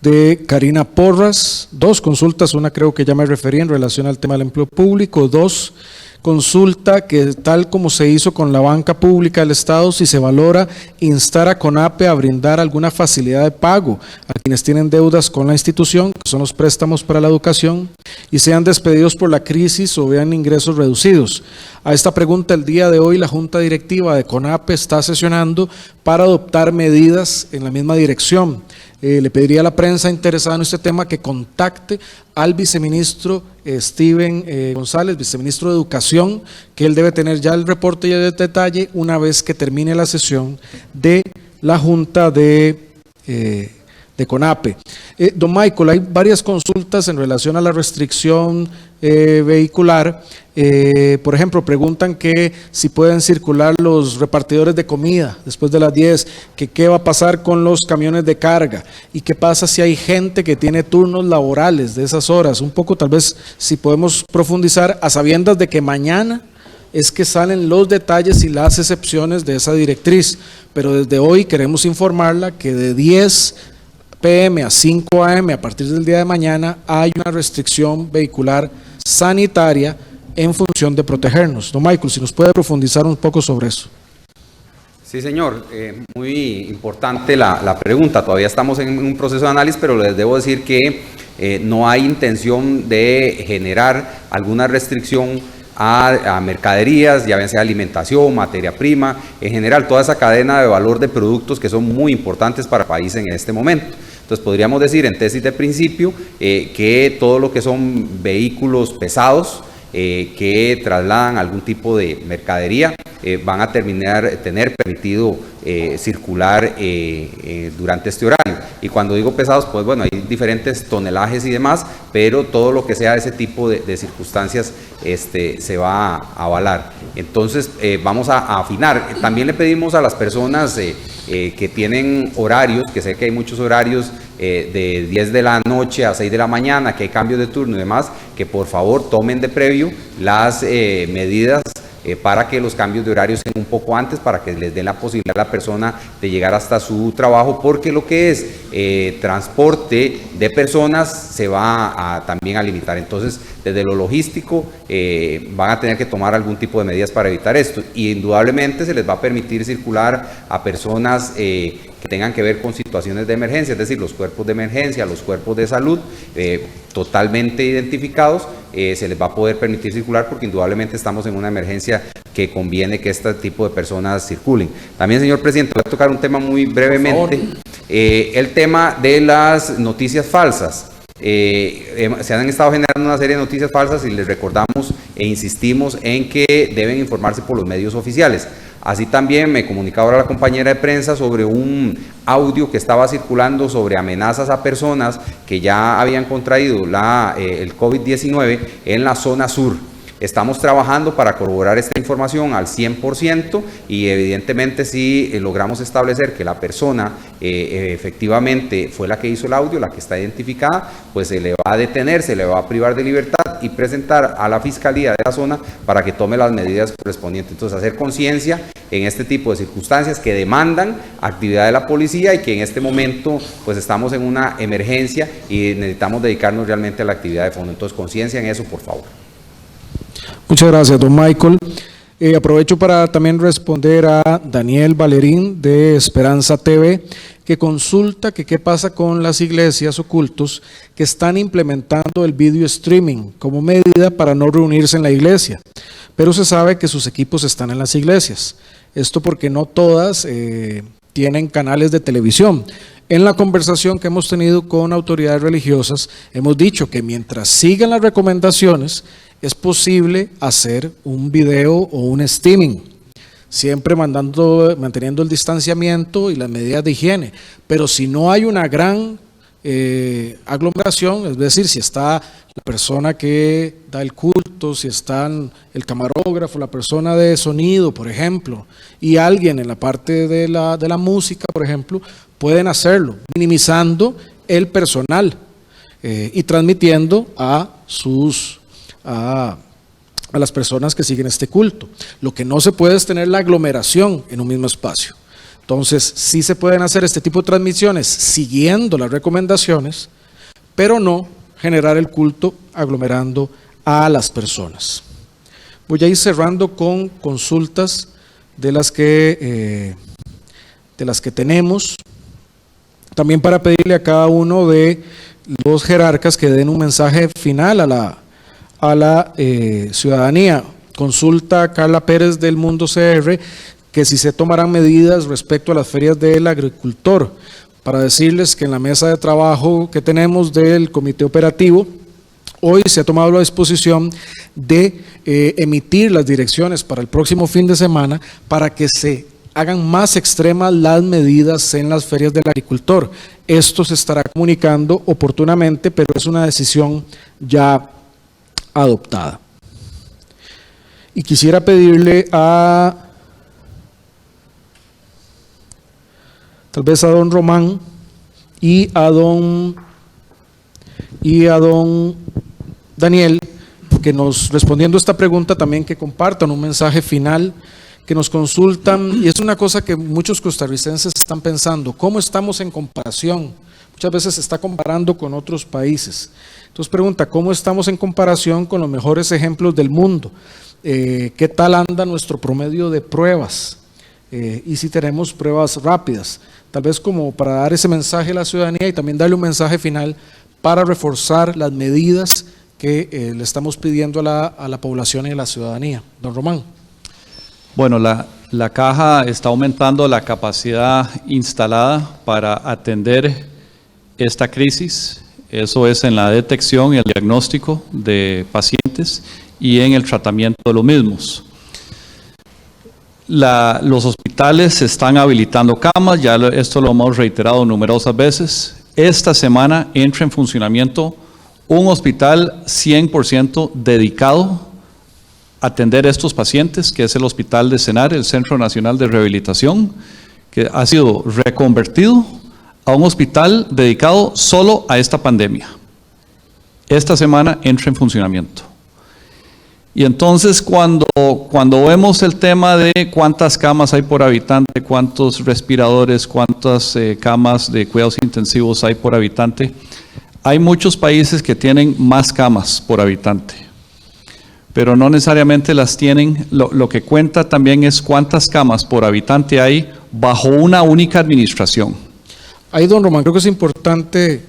de Karina Porras, dos consultas, una creo que ya me referí en relación al tema del empleo público, dos, consulta que tal como se hizo con la banca pública del Estado, si se valora instar a CONAPE a brindar alguna facilidad de pago a quienes tienen deudas con la institución, que son los préstamos para la educación, y sean despedidos por la crisis o vean ingresos reducidos. A esta pregunta el día de hoy la Junta Directiva de CONAPE está sesionando para adoptar medidas en la misma dirección. Le pediría a la prensa interesada en este tema que contacte al viceministro Steven González, viceministro de Educación, que él debe tener ya el reporte y el detalle una vez que termine la sesión de la Junta de CONAPE. Don Michael, hay varias consultas en relación a la restricción vehicular. Por ejemplo, preguntan que si pueden circular los repartidores de comida después de las 10, que qué va a pasar con los camiones de carga y qué pasa si hay gente que tiene turnos laborales de esas horas. Un poco tal vez si podemos profundizar a sabiendas de que mañana es que salen los detalles y las excepciones de esa directriz, pero desde hoy queremos informarla que de 10 p.m. a 5 a.m. a partir del día de mañana hay una restricción vehicular sanitaria en función de protegernos. Don Michael, si nos puede profundizar un poco sobre eso. Sí, señor. Muy importante la pregunta. Todavía estamos en un proceso de análisis, pero les debo decir que no hay intención de generar alguna restricción a mercaderías, ya sea alimentación, materia prima, en general toda esa cadena de valor de productos que son muy importantes para el país en este momento. Entonces podríamos decir en tesis de principio que todo lo que son vehículos pesados que trasladan algún tipo de mercadería van a tener permitido circular durante este horario. Y cuando digo pesados, pues bueno, hay diferentes tonelajes y demás, pero todo lo que sea ese tipo de circunstancias se va a avalar. Entonces vamos a afinar. También le pedimos a las personas que tienen horarios, que sé que hay muchos horarios de 10 de la noche a 6 de la mañana, que hay cambios de turno y demás, que por favor tomen de previo las medidas para que los cambios de horario sean un poco antes, para que les den la posibilidad a la persona de llegar hasta su trabajo, porque lo que es transporte de personas se va también a limitar. Entonces, desde lo logístico van a tener que tomar algún tipo de medidas para evitar esto, y indudablemente se les va a permitir circular a personas que tengan que ver con situaciones de emergencia, es decir, los cuerpos de emergencia, los cuerpos de salud, totalmente identificados, se les va a poder permitir circular, porque indudablemente estamos en una emergencia que conviene que este tipo de personas circulen. También, señor presidente, voy a tocar un tema muy brevemente, el tema de las noticias falsas. Se han estado generando una serie de noticias falsas y les recordamos e insistimos en que deben informarse por los medios oficiales. Así también me comunicaba ahora la compañera de prensa sobre un audio que estaba circulando sobre amenazas a personas que ya habían contraído el COVID-19 en la zona sur. Estamos trabajando para corroborar esta información al 100% y evidentemente si logramos establecer que la persona efectivamente fue la que hizo el audio, la que está identificada, pues se le va a detener, se le va a privar de libertad y presentar a la Fiscalía de la zona para que tome las medidas correspondientes. Entonces, hacer conciencia en este tipo de circunstancias que demandan actividad de la policía y que en este momento pues estamos en una emergencia y necesitamos dedicarnos realmente a la actividad de fondo. Entonces, conciencia en eso, por favor. Muchas gracias, don Michael. Aprovecho para también responder a Daniel Valerín de Esperanza TV, que consulta que qué pasa con las iglesias o cultos que están implementando el video streaming como medida para no reunirse en la iglesia, pero se sabe que sus equipos están en las iglesias. Esto porque no todas tienen canales de televisión. En la conversación que hemos tenido con autoridades religiosas, hemos dicho que mientras sigan las recomendaciones, es posible hacer un video o un streaming, siempre manteniendo el distanciamiento y las medidas de higiene. Pero si no hay una gran aglomeración, es decir, si está la persona que da el culto, si están el camarógrafo, la persona de sonido, por ejemplo, y alguien en la parte de la música, por ejemplo, pueden hacerlo, minimizando el personal y transmitiendo a las personas que siguen este culto. Lo que no se puede es tener la aglomeración en un mismo espacio. Entonces, sí se pueden hacer este tipo de transmisiones siguiendo las recomendaciones, pero no generar el culto aglomerando a las personas. Voy a ir cerrando con consultas de las que tenemos, también para pedirle a cada uno de los jerarcas que den un mensaje final a la ciudadanía. Consulta Carla Pérez del Mundo CR que si se tomarán medidas respecto a las ferias del agricultor, para decirles que en la mesa de trabajo que tenemos del comité operativo, hoy se ha tomado la disposición de emitir las direcciones para el próximo fin de semana para que se hagan más extremas las medidas en las ferias del agricultor. Esto se estará comunicando oportunamente, pero es una decisión ya adoptada. Y quisiera pedirle tal vez a don Román y a don Daniel, que respondiendo a esta pregunta también que compartan un mensaje final, que nos consultan, y es una cosa que muchos costarricenses están pensando, ¿cómo estamos en comparación? Muchas veces se está comparando con otros países. Entonces pregunta, ¿cómo estamos en comparación con los mejores ejemplos del mundo? ¿Qué tal anda nuestro promedio de pruebas? Y si tenemos pruebas rápidas. Tal vez como para dar ese mensaje a la ciudadanía y también darle un mensaje final para reforzar las medidas que le estamos pidiendo a la población y a la ciudadanía. Don Román. Bueno, la caja está aumentando la capacidad instalada para atender esta crisis, eso es en la detección y el diagnóstico de pacientes y en el tratamiento de los mismos. Los hospitales se están habilitando camas, ya esto lo hemos reiterado numerosas veces. Esta semana entra en funcionamiento un hospital 100% dedicado a atender a estos pacientes, que es el Hospital de Senare, el Centro Nacional de Rehabilitación, que ha sido reconvertido a un hospital dedicado solo a esta pandemia. Esta semana entra en funcionamiento. Y entonces cuando vemos el tema de cuántas camas hay por habitante, cuántos respiradores, cuántas camas de cuidados intensivos hay por habitante, hay muchos países que tienen más camas por habitante, pero no necesariamente las tienen. Lo que cuenta también es cuántas camas por habitante hay bajo una única administración. Ahí, don Román, creo que es importante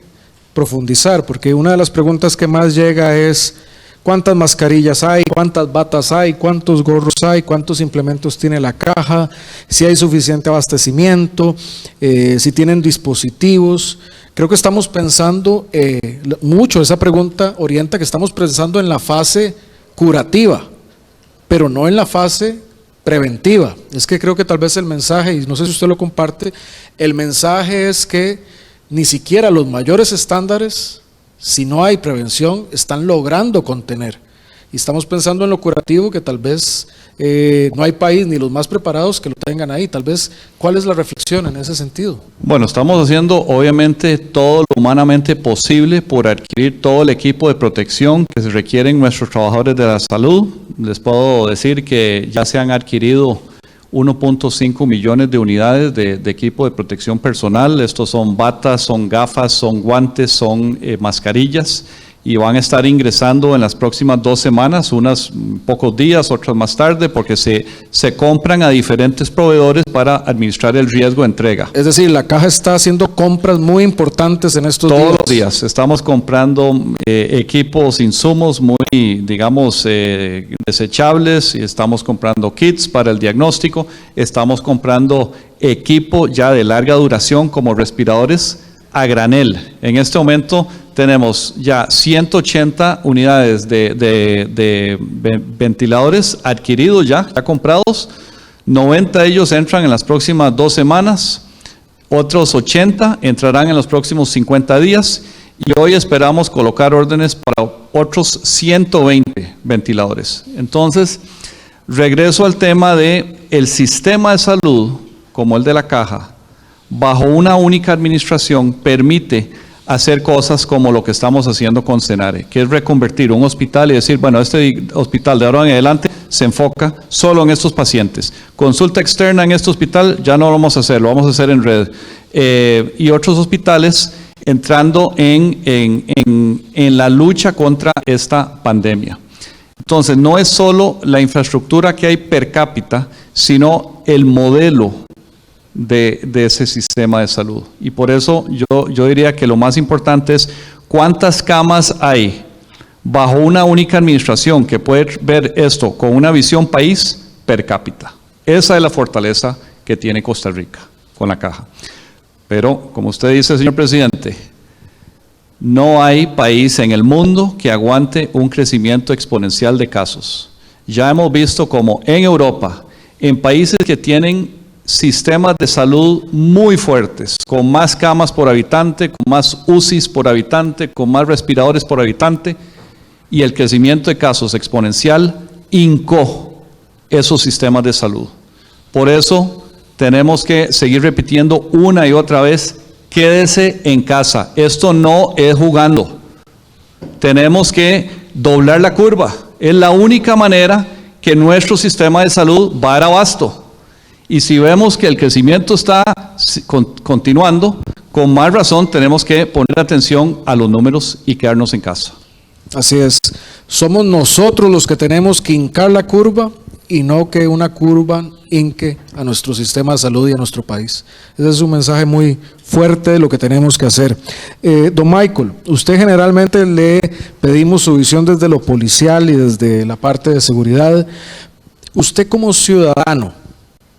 profundizar, porque una de las preguntas que más llega es cuántas mascarillas hay, cuántas batas hay, cuántos gorros hay, cuántos implementos tiene la caja, si hay suficiente abastecimiento, si tienen dispositivos. Creo que estamos pensando mucho, esa pregunta orienta que estamos pensando en la fase curativa, pero no en la fase preventiva. Es que creo que tal vez el mensaje, y no sé si usted lo comparte, el mensaje es que ni siquiera los mayores estándares, si no hay prevención, están logrando contener. Y estamos pensando en lo curativo, que tal vez no hay país ni los más preparados que lo tengan ahí. Tal vez, ¿cuál es la reflexión en ese sentido? Bueno, estamos haciendo obviamente todo lo humanamente posible por adquirir todo el equipo de protección que se requieren nuestros trabajadores de la salud. Les puedo decir que ya se han adquirido 1.5 millones de unidades de equipo de protección personal. Estos son batas, son gafas, son guantes, son mascarillas, y van a estar ingresando en las próximas 2 semanas, unas pocos días, otras más tarde, porque se compran a diferentes proveedores para administrar el riesgo de entrega. Es decir, la caja está haciendo compras muy importantes en estos días. Todos los días estamos comprando equipos, insumos muy, digamos, desechables, y estamos comprando kits para el diagnóstico, estamos comprando equipo ya de larga duración como respiradores a granel. En este momento tenemos ya 180 unidades de ventiladores adquiridos ya comprados. 90 de ellos entran en las próximas 2 semanas, otros 80 entrarán en los próximos 50 días, y hoy esperamos colocar órdenes para otros 120 ventiladores. Entonces, regreso al tema de el sistema de salud, como el de la caja, bajo una única administración, permite hacer cosas como lo que estamos haciendo con Senare, que es reconvertir un hospital y decir, bueno, este hospital de ahora en adelante se enfoca solo en estos pacientes. Consulta externa en este hospital ya no lo vamos a hacer, lo vamos a hacer en red. Y otros hospitales entrando en la lucha contra esta pandemia. Entonces, no es solo la infraestructura que hay per cápita, sino el modelo de ese sistema de salud. Y por eso yo diría que lo más importante es cuántas camas hay bajo una única administración que puede ver esto con una visión país per cápita. Esa es la fortaleza que tiene Costa Rica con la caja. Pero, como usted dice, señor presidente, no hay país en el mundo que aguante un crecimiento exponencial de casos. Ya hemos visto como en Europa, en países que tienen sistemas de salud muy fuertes, con más camas por habitante, con más UCIs por habitante, con más respiradores por habitante, y el crecimiento de casos exponencial hincó esos sistemas de salud. Por eso tenemos que seguir repitiendo una y otra vez, quédese en casa. Esto no es jugando. Tenemos que doblar la curva. Es la única manera que nuestro sistema de salud va a dar abasto. Y si vemos que el crecimiento está continuando, con más razón tenemos que poner atención a los números y quedarnos en casa. Así es. Somos nosotros los que tenemos que hincar la curva y no que una curva hinque a nuestro sistema de salud y a nuestro país. Ese es un mensaje muy fuerte de lo que tenemos que hacer. Don Michael, usted generalmente le pedimos su visión desde lo policial y desde la parte de seguridad. Usted como ciudadano,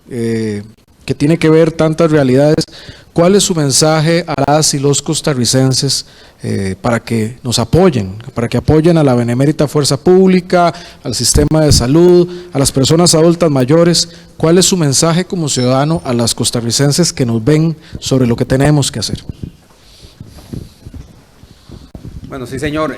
que tiene que ver tantas realidades, ¿cuál es su mensaje a las y los costarricenses para que nos apoyen, para que apoyen a la benemérita fuerza pública, al sistema de salud, a las personas adultas mayores? ¿Cuál es su mensaje como ciudadano a las costarricenses que nos ven sobre lo que tenemos que hacer? Bueno, sí, señor.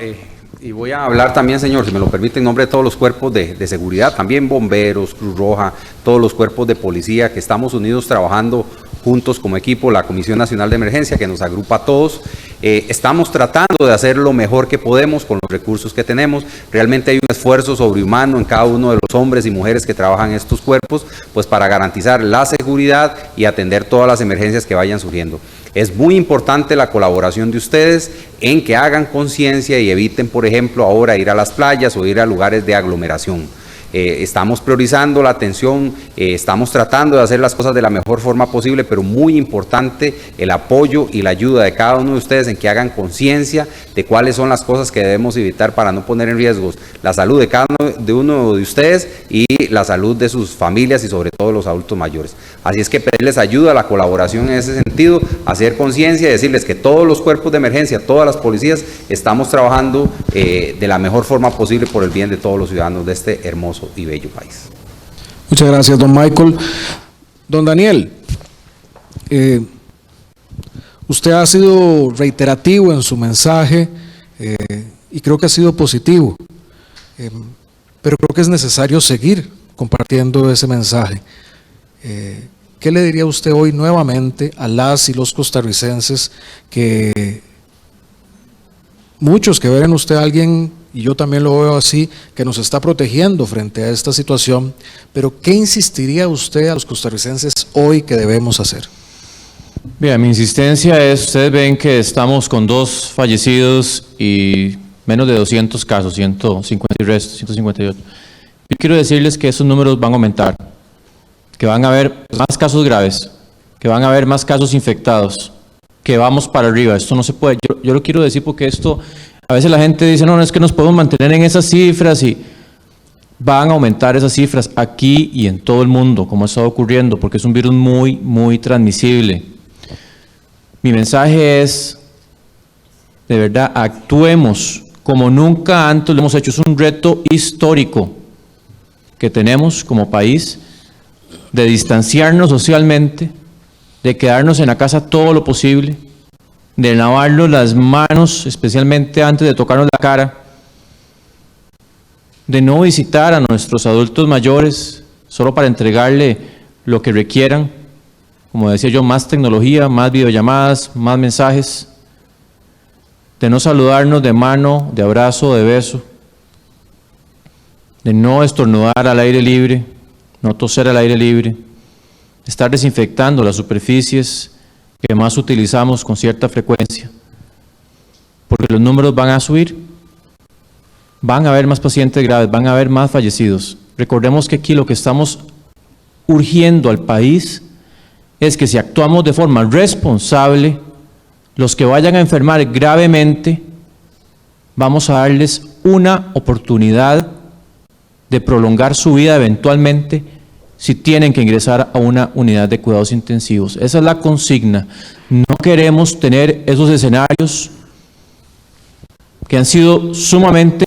Y voy a hablar también, señor, si me lo permite, en nombre de todos los cuerpos de seguridad, también bomberos, Cruz Roja, todos los cuerpos de policía, que estamos unidos trabajando juntos como equipo, la Comisión Nacional de Emergencia, que nos agrupa a todos. Estamos tratando de hacer lo mejor que podemos con los recursos que tenemos. Realmente hay un esfuerzo sobrehumano en cada uno de los hombres y mujeres que trabajan en estos cuerpos, pues para garantizar la seguridad y atender todas las emergencias que vayan surgiendo. Es muy importante la colaboración de ustedes en que hagan conciencia y eviten, por ejemplo, ahora ir a las playas o ir a lugares de aglomeración. Estamos priorizando la atención, estamos tratando de hacer las cosas de la mejor forma posible, pero muy importante el apoyo y la ayuda de cada uno de ustedes en que hagan conciencia de cuáles son las cosas que debemos evitar para no poner en riesgo la salud de cada uno de ustedes y la salud de sus familias y sobre todo los adultos mayores. Así es que pedirles ayuda, la colaboración en ese sentido, hacer conciencia y decirles que todos los cuerpos de emergencia, todas las policías, estamos trabajando de la mejor forma posible por el bien de todos los ciudadanos de este hermoso y bello país. Muchas gracias, don Michael. Don Daniel, usted ha sido reiterativo en su mensaje y creo que ha sido positivo, pero creo que es necesario seguir compartiendo ese mensaje. ¿Qué le diría usted hoy nuevamente a las y los costarricenses que muchos que ven en usted a alguien, y yo también lo veo así, que nos está protegiendo frente a esta situación, pero qué insistiría usted a los costarricenses hoy que debemos hacer? Bien, mi insistencia es, ustedes ven que estamos con 2 fallecidos y menos de 200 casos, 150 y resto, 158. Yo quiero decirles que esos números van a aumentar, que van a haber más casos graves, que van a haber más casos infectados, que vamos para arriba. Esto no se puede, yo lo quiero decir porque esto, a veces la gente dice, no, es que nos podemos mantener en esas cifras y van a aumentar esas cifras aquí y en todo el mundo, como ha estado ocurriendo, porque es un virus muy, muy transmisible. Mi mensaje es, de verdad, actuemos como nunca antes lo hemos hecho. Es un reto histórico que tenemos como país de distanciarnos socialmente, de quedarnos en la casa todo lo posible, de lavarnos las manos, especialmente antes de tocarnos la cara, de no visitar a nuestros adultos mayores solo para entregarle lo que requieran, como decía yo, más tecnología, más videollamadas, más mensajes, de no saludarnos de mano, de abrazo, de beso, de no estornudar al aire libre, no toser al aire libre, estar desinfectando las superficies que más utilizamos con cierta frecuencia, porque los números van a subir, van a haber más pacientes graves, van a haber más fallecidos. Recordemos que aquí lo que estamos urgiendo al país es que si actuamos de forma responsable, los que vayan a enfermar gravemente, vamos a darles una oportunidad de prolongar su vida eventualmente si tienen que ingresar a una unidad de cuidados intensivos. Esa es la consigna. No queremos tener esos escenarios que han sido sumamente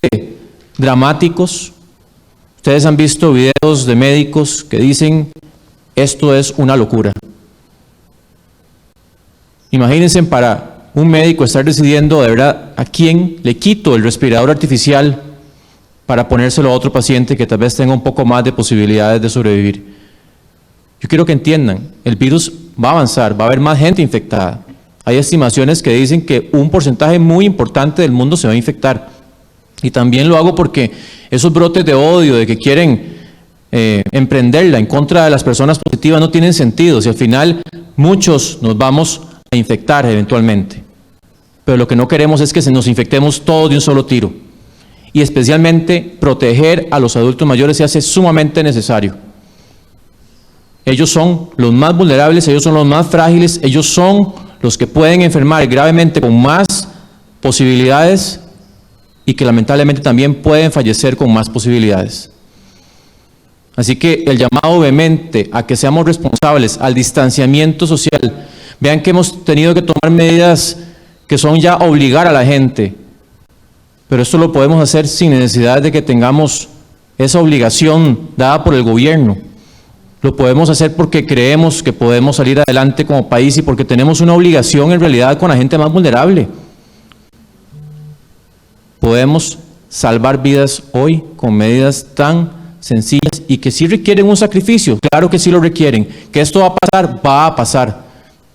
dramáticos. Ustedes han visto videos de médicos que dicen, esto es una locura. Imagínense para un médico estar decidiendo de verdad a quién le quito el respirador artificial para ponérselo a otro paciente que tal vez tenga un poco más de posibilidades de sobrevivir. Yo quiero que entiendan, el virus va a avanzar, va a haber más gente infectada. Hay estimaciones que dicen que un porcentaje muy importante del mundo se va a infectar. Y también lo hago porque esos brotes de odio, de que quieren emprenderla en contra de las personas positivas, no tienen sentido. Si al final muchos nos vamos a infectar eventualmente. Pero lo que no queremos es que nos infectemos todos de un solo tiro. Y especialmente proteger a los adultos mayores se hace sumamente necesario. Ellos son los más vulnerables, ellos son los más frágiles, ellos son los que pueden enfermar gravemente con más posibilidades y que lamentablemente también pueden fallecer con más posibilidades. Así que el llamado vehemente a que seamos responsables, al distanciamiento social. Vean que hemos tenido que tomar medidas que son ya obligar a la gente, pero esto lo podemos hacer sin necesidad de que tengamos esa obligación dada por el gobierno. Lo podemos hacer porque creemos que podemos salir adelante como país y porque tenemos una obligación en realidad con la gente más vulnerable. Podemos salvar vidas hoy con medidas tan sencillas y que sí requieren un sacrificio, claro que sí lo requieren. Que esto va a pasar,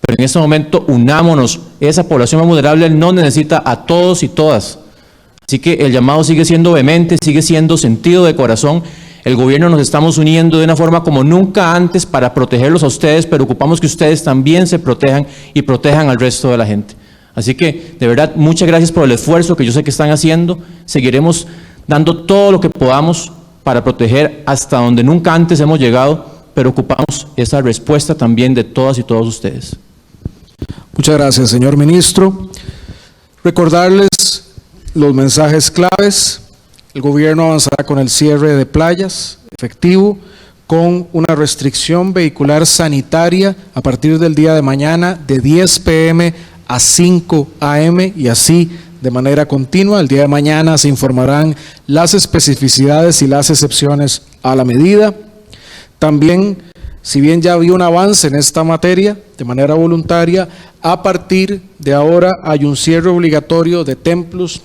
pero en este momento unámonos. Esa población más vulnerable no necesita a todos y todas. Así que el llamado sigue siendo vehemente, sigue siendo sentido de corazón. El gobierno nos estamos uniendo de una forma como nunca antes para protegerlos a ustedes, pero ocupamos que ustedes también se protejan y protejan al resto de la gente. Así que, de verdad, muchas gracias por el esfuerzo que yo sé que están haciendo. Seguiremos dando todo lo que podamos para proteger hasta donde nunca antes hemos llegado, pero ocupamos esa respuesta también de todas y todos ustedes. Muchas gracias, señor ministro. Recordarles los mensajes claves. El gobierno avanzará con el cierre de playas efectivo, con una restricción vehicular sanitaria a partir del día de mañana de 10 p.m. a 5 a.m. y así de manera continua. El día de mañana se informarán las especificidades y las excepciones a la medida. También, si bien ya había un avance en esta materia de manera voluntaria, a partir de ahora hay un cierre obligatorio de templos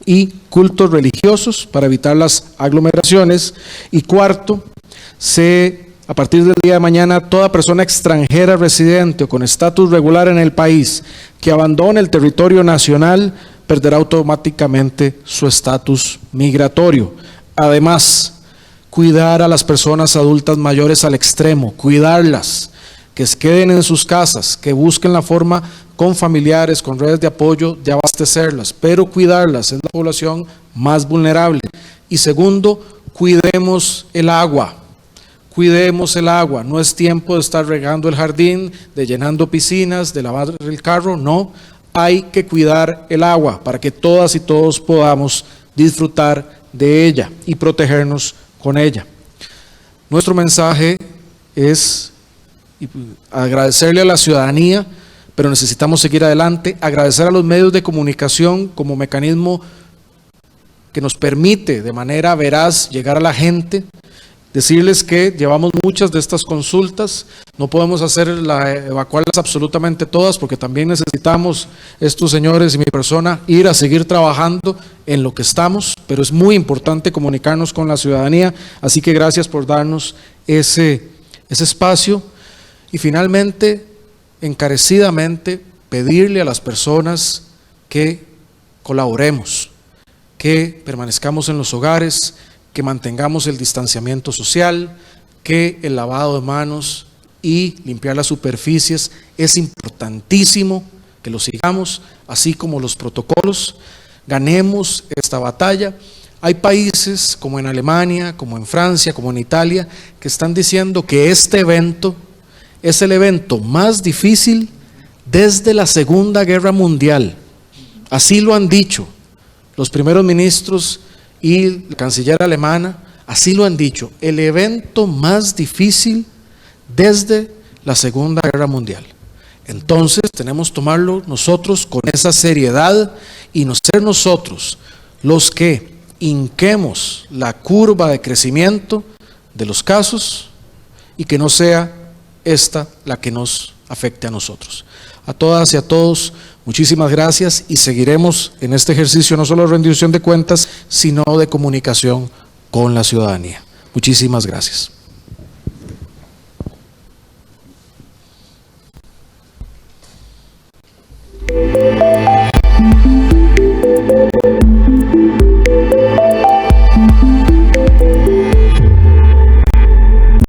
y cultos religiosos para evitar las aglomeraciones. Y cuarto, a partir del día de mañana, toda persona extranjera residente o con estatus regular en el país que abandone el territorio nacional perderá automáticamente su estatus migratorio. Además, cuidar a las personas adultas mayores al extremo, cuidarlas, que se queden en sus casas, que busquen la forma con familiares, con redes de apoyo, de abastecerlas, pero cuidarlas, es la población más vulnerable. Y segundo, cuidemos el agua. Cuidemos el agua, no es tiempo de estar regando el jardín, de llenando piscinas, de lavar el carro, no. Hay que cuidar el agua para que todas y todos podamos disfrutar de ella y protegernos con ella. Nuestro mensaje es agradecerle a la ciudadanía, pero necesitamos seguir adelante, agradecer a los medios de comunicación como mecanismo que nos permite de manera veraz llegar a la gente. Decirles que llevamos muchas de estas consultas, no podemos evacuarlas absolutamente todas porque también necesitamos, estos señores y mi persona, ir a seguir trabajando en lo que estamos, pero es muy importante comunicarnos con la ciudadanía, así que gracias por darnos ese espacio. Y finalmente, encarecidamente, pedirle a las personas que colaboremos, que permanezcamos en los hogares, que mantengamos el distanciamiento social, que el lavado de manos y limpiar las superficies es importantísimo, que lo sigamos, así como los protocolos. Ganemos esta batalla. Hay países como en Alemania, como en Francia, como en Italia, que están diciendo que este evento es el evento más difícil desde la Segunda Guerra Mundial. Así lo han dicho los primeros ministros y la canciller alemana, así lo han dicho, el evento más difícil desde la Segunda Guerra Mundial. Entonces tenemos que tomarlo nosotros con esa seriedad y no ser nosotros los que hinquemos la curva de crecimiento de los casos y que no sea esta la que nos afecte a nosotros. A todas y a todos, muchísimas gracias y seguiremos en este ejercicio no solo de rendición de cuentas, sino de comunicación con la ciudadanía. Muchísimas gracias.